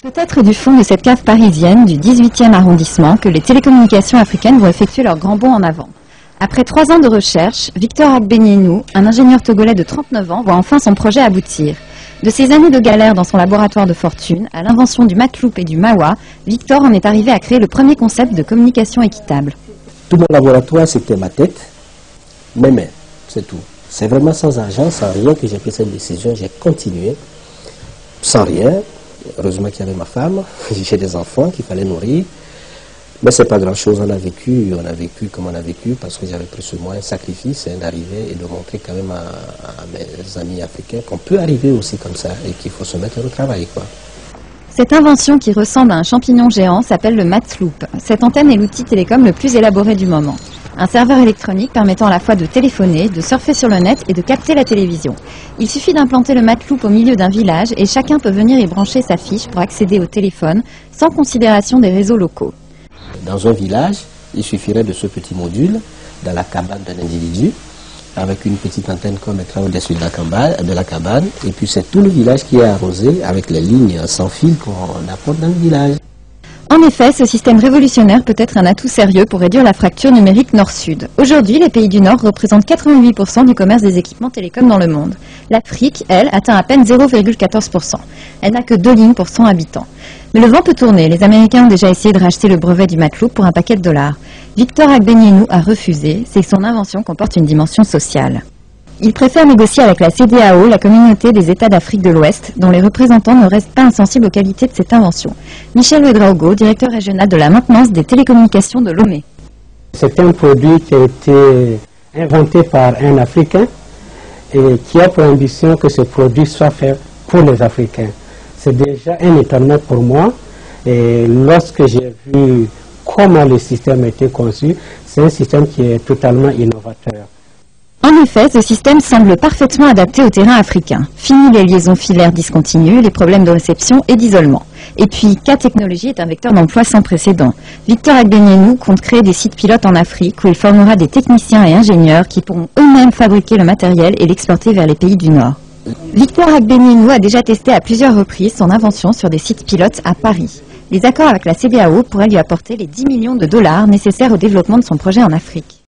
Peut-être du fond de cette cave parisienne du 18e arrondissement que les télécommunications africaines vont effectuer leur grand bond en avant. Après 3 ans de recherche, Victor Agbenienou, un ingénieur togolais de 39 ans, voit enfin son projet aboutir. De ses années de galère dans son laboratoire de fortune à l'invention du Matloop et du Mawa, Victor en est arrivé à créer le premier concept de communication équitable. Tout mon laboratoire, c'était ma tête, mes mains, c'est tout. C'est vraiment sans argent, sans rien que j'ai pris cette décision. J'ai continué, sans rien. Heureusement qu'il y avait ma femme, j'ai des enfants qu'il fallait nourrir. Mais c'est pas grand-chose, on a vécu comme on a vécu, parce que j'avais pris sur moi un sacrifice d'arriver et de montrer quand même à mes amis africains qu'on peut arriver aussi comme ça et qu'il faut se mettre au travail, quoi. Cette invention qui ressemble à un champignon géant s'appelle le Matloop. Cette antenne est l'outil télécom le plus élaboré du moment. Un serveur électronique permettant à la fois de téléphoner, de surfer sur le net et de capter la télévision. Il suffit d'implanter le Matloop au milieu d'un village et chacun peut venir y brancher sa fiche pour accéder au téléphone sans considération des réseaux locaux. Dans un village, il suffirait de ce petit module dans la cabane d'un individu avec une petite antenne qu'on mettra au-dessus de la cabane et puis c'est tout le village qui est arrosé avec les lignes sans fil qu'on apporte dans le village. En effet, ce système révolutionnaire peut être un atout sérieux pour réduire la fracture numérique nord-sud. Aujourd'hui, les pays du Nord représentent 88% du commerce des équipements télécoms dans le monde. L'Afrique, elle, atteint à peine 0,14%. Elle n'a que 2 lignes pour 100 habitants. Mais le vent peut tourner. Les Américains ont déjà essayé de racheter le brevet du Matloop pour un paquet de $. Victor Agbenienou a refusé, c'est que son invention comporte une dimension sociale. Il préfère négocier avec la CEDEAO, la communauté des États d'Afrique de l'Ouest, dont les représentants ne restent pas insensibles aux qualités de cette invention. Michel Ouedraogo, directeur régional de la maintenance des télécommunications de Lomé. C'est un produit qui a été inventé par un Africain et qui a pour ambition que ce produit soit fait pour les Africains. C'est déjà un étonnement pour moi et lorsque j'ai vu comment le système a été conçu, c'est un système qui est totalement innovateur. En effet, ce système semble parfaitement adapté au terrain africain. Fini les liaisons filaires discontinues, les problèmes de réception et d'isolement. Et puis, K-Technologies est un vecteur d'emploi sans précédent. Victor Agbenienou compte créer des sites pilotes en Afrique où il formera des techniciens et ingénieurs qui pourront eux-mêmes fabriquer le matériel et l'exporter vers les pays du Nord. Victor Agbenienou a déjà testé à plusieurs reprises son invention sur des sites pilotes à Paris. Les accords avec la CEDEAO pourraient lui apporter les $10 millions nécessaires au développement de son projet en Afrique.